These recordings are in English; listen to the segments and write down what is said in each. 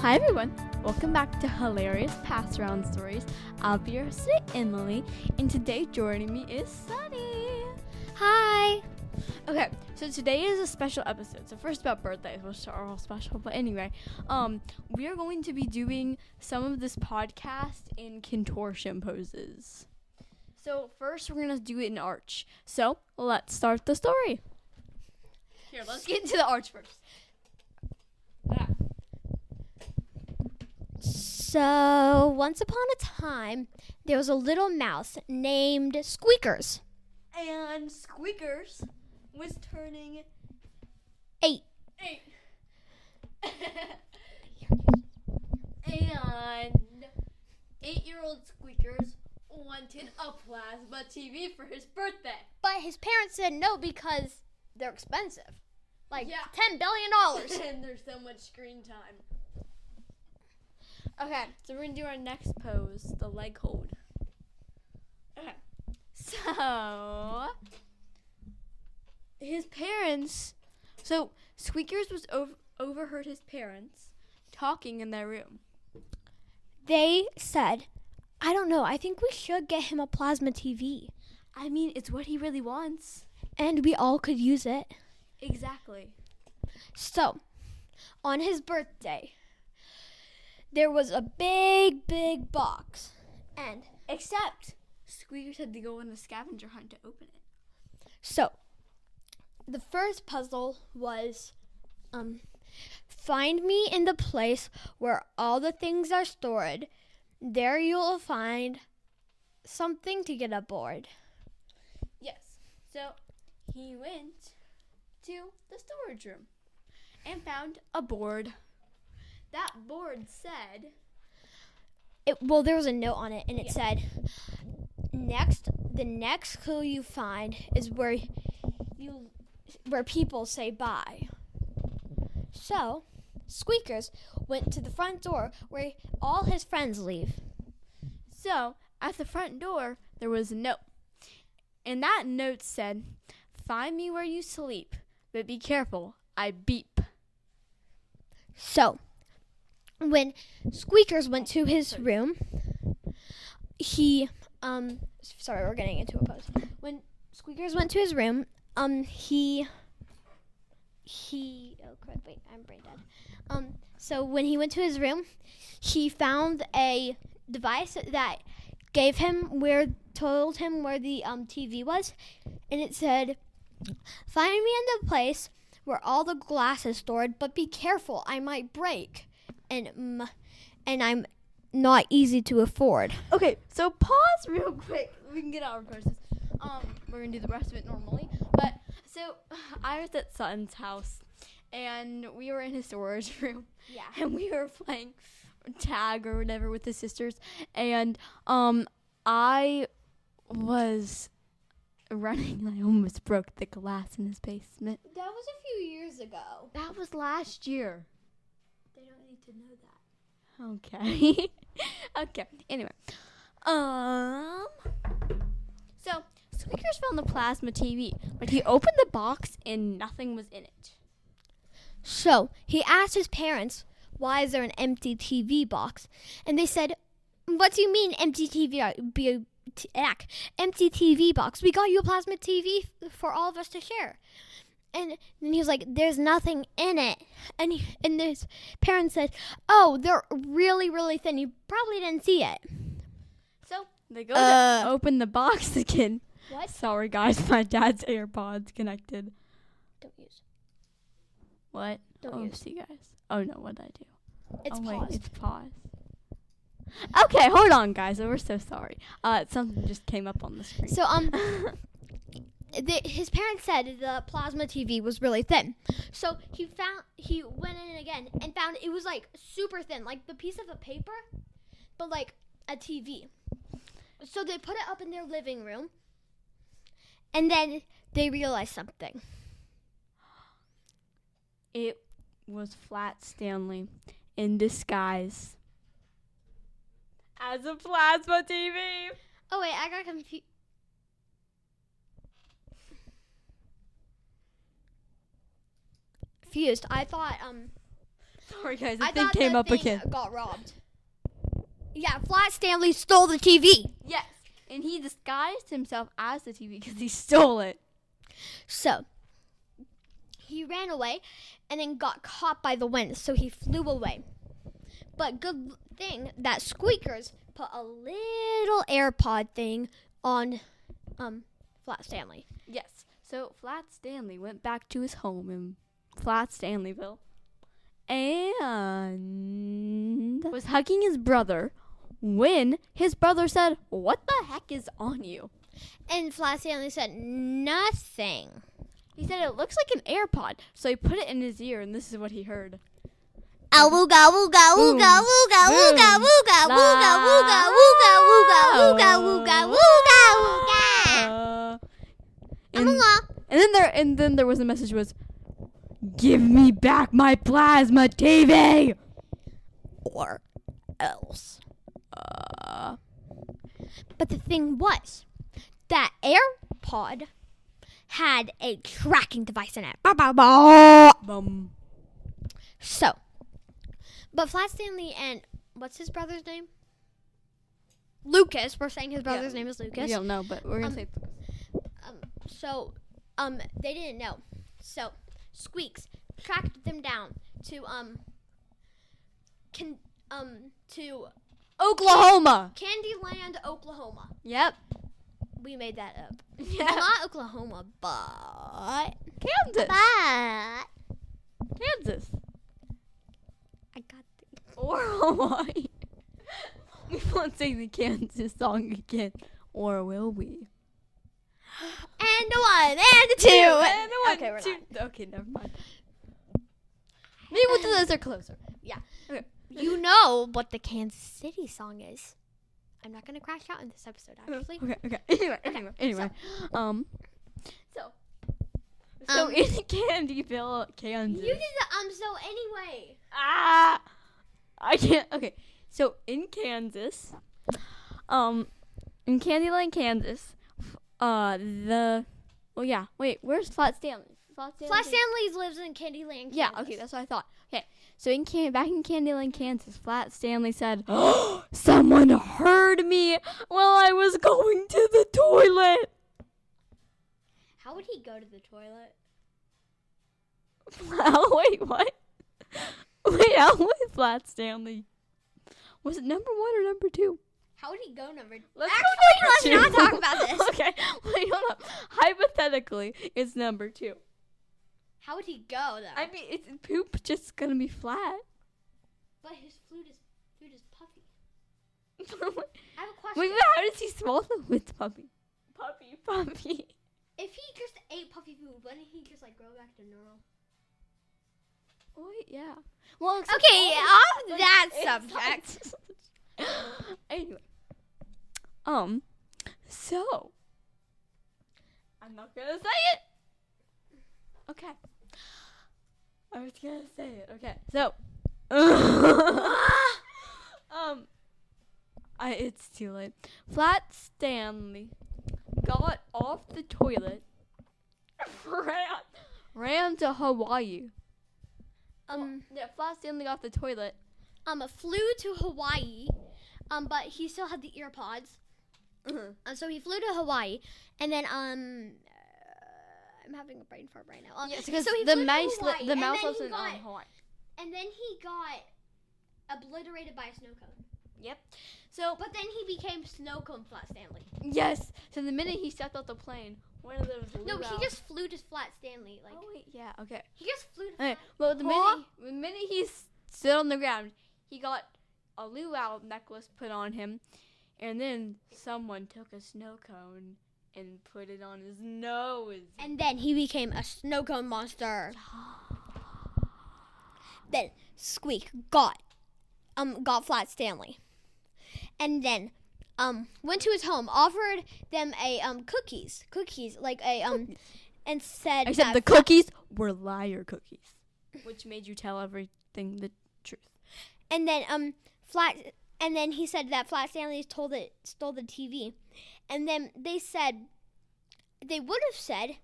Hi everyone, welcome back to Hilarious Pass-Around Stories. I'll be your host, Emily, and today joining me is Sutty. Hi! Okay, so today is a special episode. So first about birthdays, which are all special. But anyway, we are going to be doing some of this podcast in contortion poses. So first we're going to do it in arch. So let's start the story. Here, let's get into the arch first. So, once upon a time, there was a little mouse named Squeakers. And Squeakers was turning 8. And 8-year-old Squeakers wanted a plasma TV for his birthday. But his parents said no because they're expensive. $10 billion. And there's so much screen time. Okay, so we're going to do our next pose, the leg hold. Okay, so his parents, so Squeakers was overheard his parents talking in their room. They said, I don't know, I think we should get him a plasma TV. I mean, it's what he really wants. And we all could use it. Exactly. So, on his birthday, there was a big, big box. And except Squeakers had to go on a scavenger hunt to open it. So, the first puzzle was find me in the place where all the things are stored. There you'll find something to get aboard. Yes. So, he went to the storage room and found a board. That board said... there was a note on it, and it said, the next clue you find is where people say bye. So, Squeakers went to the front door where all his friends leave. So, at the front door, there was a note. And that note said, find me where you sleep, but be careful, I beep. So, when Squeakers went to his room, we're getting into a pose. When Squeakers went to his room, I'm brain dead. So when he went to his room, he found a device that told him where the TV was, and it said, find me in the place where all the glass is stored, but be careful, I might break. And I'm not easy to afford. Okay, so pause real quick. We can get out our poses. We're gonna do the rest of it normally. But so I was at Sutton's house, and we were in his storage room. Yeah. And we were playing tag or whatever with his sisters, and I was running and I almost broke the glass in his basement. That was a few years ago. That was last year. They don't need to know that. Okay. Okay. Anyway. So, Squeakers found the plasma TV, but he opened the box and nothing was in it. So, he asked his parents, why is there an empty TV box? And they said, what do you mean empty TV box? We got you a plasma TV for all of us to share. And then he was like, there's nothing in it. And his parents said, oh, they're really, really thin. You probably didn't see it. So they go to open the box again. What? Sorry, guys. My dad's AirPods connected. Don't use. What? Don't use. See, guys. Oh, no. What did I do? It's paused. Wait, it's paused. Okay, hold on, guys. We're so sorry. Something just came up on the screen. So, his parents said the plasma TV was really thin. So he went in again and found it was like super thin, like the piece of a paper, but like a TV. So they put it up in their living room, and then they realized something. It was Flat Stanley in disguise as a plasma TV. Oh wait, I got confused. I thought Sorry, guys. The I thing thought came the up thing again. got robbed. Yeah, Flat Stanley stole the TV. Yes. And he disguised himself as the TV because he stole it. So, he ran away and then got caught by the wind, so he flew away. But good thing that Squeakers put a little AirPod thing on Flat Stanley. Yes. So Flat Stanley went back to his home in Flat Stanleyville and was hugging his brother when his brother said, "What the heck is on you?" And Flat Stanley said, nothing. He said it looks like an AirPod. So he put it in his ear and this is what he heard. Awooga wooga wooga wooga wooga wooga wooga wooga wooga wooga wooga wooga wooga. And then there was a message was, "Give me back my plasma TV, Or else. But the thing was, that AirPod had a tracking device in it. Bum. So, but Flat Stanley and what's his brother's name? Lucas. We're saying his brother's name is Lucas. We don't know, but we're gonna say. So, they didn't know. So, Squeaks tracked them down to to Oklahoma. Candyland, Oklahoma. Yep. We made that up. Yeah. Well, not Oklahoma, but Kansas. Kansas. I got Or Hawaii. We won't sing the Kansas song again. Or will we? and the one, and the two, And the one, Okay, we're two. not. Okay, never mind. Maybe we'll do those are closer. You know what the Kansas City song is. I'm not gonna crash out in this episode, actually. Okay. Anyway. So in Candyville, Kansas. You did the so anyway. I can't. Okay. So in Kansas, in Candyland, Kansas, wait, where's Flat Stanley? Flat Stanley lives in Candyland, Kansas. Yeah, okay, that's what I thought. Okay, so back in Candyland, Kansas, Flat Stanley said, "Someone heard me while I was going to the toilet." How would he go to the toilet? Wait, what? Wait, how was Flat Stanley? Was it number 1 or number 2? How would he go number? Let's Actually, let's not talk about this. Okay, wait, hold up. Hypothetically, it's number 2. How would he go though? I mean, it's poop just gonna be flat. But his food is puffy. I have a question. Wait, how does he swallow with puppy? Puppy. If he just ate puffy food, wouldn't he just like grow back to normal? Wait, yeah. Well, Okay, off that subject. Anyway, so I'm not gonna say it. Okay. I was gonna say it. Okay. So, it's too late. Flat Stanley got off the toilet, ran to Hawaii. Flat Stanley got off the toilet. Flew to Hawaii, but he still had the earpods. So he flew to Hawaii, and then I'm having a brain fart right now. Yes, because so he the flew to mouse Hawaii, the and mouse then lives he in got- Hawaii. And then he got obliterated by a snow cone. Yep. So But then he became Snow Cone Flat Stanley. yes. So the minute he stepped off the plane, one of those. No, blew he out. just flew to Flat Stanley. Like Oh wait, yeah. Okay. he just flew to. Okay. Flat Well, the Huh? minute he stood on the ground, he got a luau necklace put on him, and then someone took a snow cone and put it on his nose. And then he became a snow cone monster. Then Squeak got Flat Stanley, and then went to his home, offered them a cookies like a and said Except that the cookies were liar cookies, which made you tell everything the truth. And then he said that Flat Stanley stole the TV, and then they would have said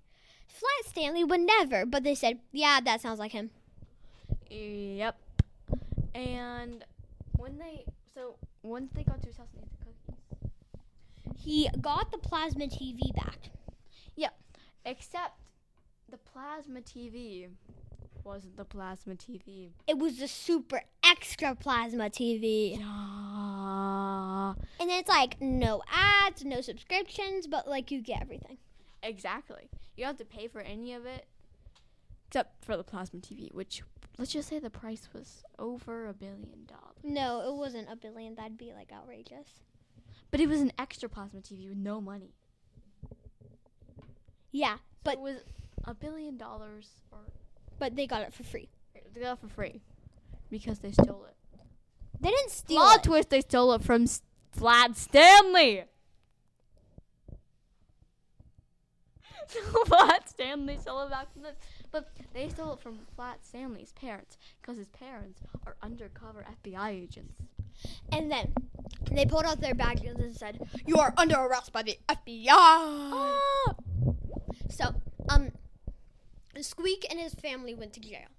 Flat Stanley would never, but they said, yeah, that sounds like him. Yep. And once they got to his house and ate the cookies. He got the plasma TV back. Except the plasma TV wasn't the plasma TV. It was the super extra plasma TV. Yeah. And it's like no ads, no subscriptions, but like you get everything. Exactly. You don't have to pay for any of it except for the plasma TV, which let's just say the price was over $1 billion. No, it wasn't $1 billion. That'd be like outrageous. But it was an extra plasma TV with no money. Yeah, But it was $1 billion, but they got it for free. they got it for free because they stole it. They didn't steal Plot it. twist, they stole it from Vlad Stanley. So Vlad Stanley stole it back from them. But they stole it from Vlad Stanley's parents because his parents are undercover FBI agents. And then they pulled out their badges and said, "You are under arrest by the FBI." Ah! So, Squeak and his family went to jail.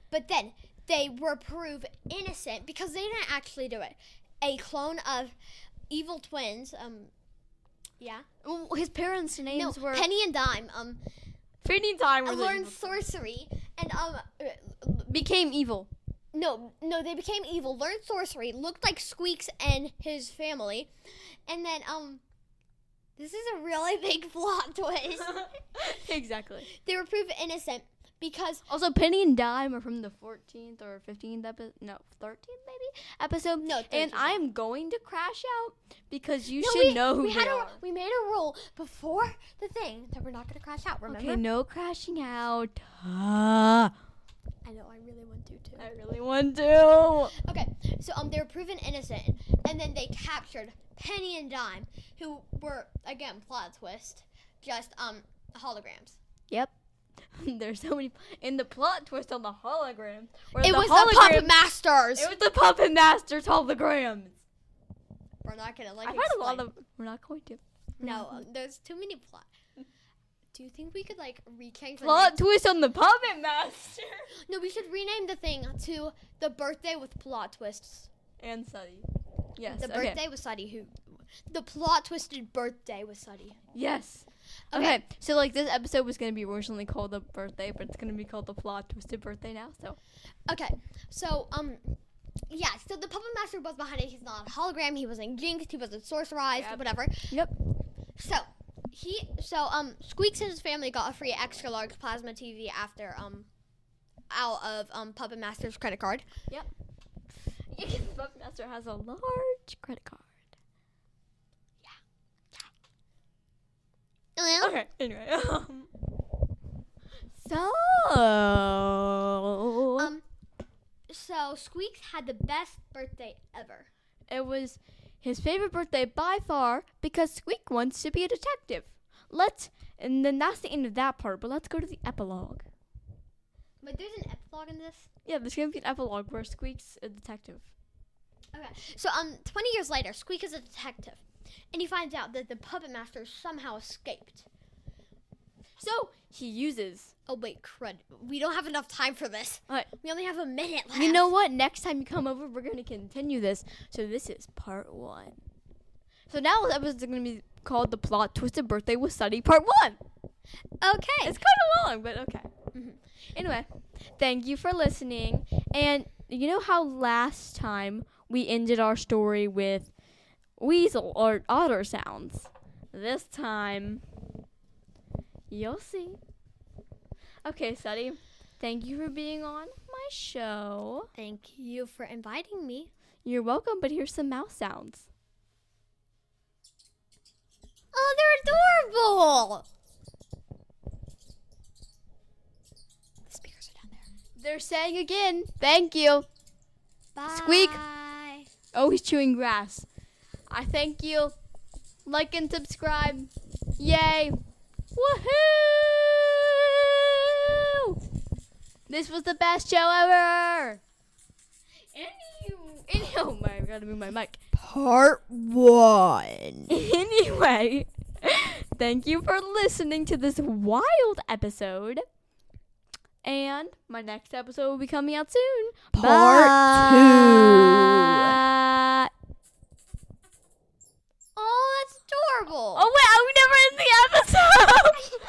But then they were proved innocent because they didn't actually do it. A clone of evil twins, Well, his parents' names were Penny and Dime, Penny and Dime were learned sorcery and became evil. No, they became evil, learned sorcery, looked like Squeaks and his family, and then this is a really big plot twist. Exactly. They were proved innocent because Also, Penny and Dime are from the 14th or 15th episode. No, 13th maybe episode. No, 13th. And I'm going to crash out because you should know who they are. We made a rule before the thing that we're not going to crash out. Remember? Okay, no crashing out. I know. I really want to too. I really want to. Okay, so they were proven innocent, and then they captured Penny and Dime, who were again plot twist, just holograms. Yep. There's so many in the plot twist on the hologram. It was the Puppet Masters. It was the Puppet Masters holograms. We're not gonna I've heard a lot of. We're not going to. No, there's too many plot. Do you think we could like rechange the Plot twist on the Puppet Master. No, we should rename the thing to the birthday with plot twists. And Sutty. Yes. The birthday with Sutty. The plot twisted birthday with Sutty. Yes. Okay. So like this episode was gonna be originally called the birthday, but it's gonna be called the plot twisted birthday now. So. Okay. So yeah. So the Puppet Master was behind it. He's not a hologram. He wasn't jinxed. He wasn't sorcerized. Whatever. Yep. So Squeaks and his family got a free extra large plasma TV after out of Puppet Master's credit card. Yep. Puppet Master has a large credit card. Yeah. Okay. Anyway. So Squeaks had the best birthday ever. It was his favorite birthday by far because Squeak wants to be a detective. And then that's the end of that part, but let's go to the epilogue. But there's an epilogue in this? Yeah, there's going to be an epilogue where Squeak's a detective. Okay. So 20 years later, Squeak is a detective, and he finds out that the Puppet Master somehow escaped. So he uses... Oh, wait, crud. We don't have enough time for this. Alright. We only have a minute left. You know what? Next time you come over, we're going to continue this. So this is part 1. So now the episode is going to be called The Plot Twisted Birthday with Sutty Part 1. Okay. It's kind of long, but okay. Mm-hmm. Anyway, thank you for listening. And you know how last time we ended our story with weasel or otter sounds? This time, you'll see. Okay, Sutty, thank you for being on my show. Thank you for inviting me. You're welcome, but here's some mouse sounds. Oh, they're adorable. The speakers are down there. They're saying again, thank you. Bye. Squeak. Oh, he's chewing grass. I thank you. Like and subscribe. Yay. Woohoo! This was the best show ever. Oh my, I gotta move my mic. Part 1. Anyway, thank you for listening to this wild episode. And my next episode will be coming out soon. Part 2. Oh, that's adorable. Oh, wait, we never end the episode.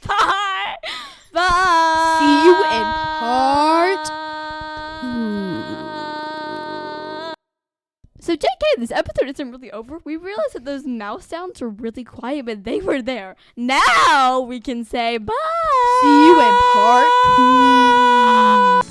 Bye. Bye. See you in part 2. So, JK, this episode isn't really over. We realized that those mouse sounds were really quiet, but they were there. Now we can say bye. See you in part 2.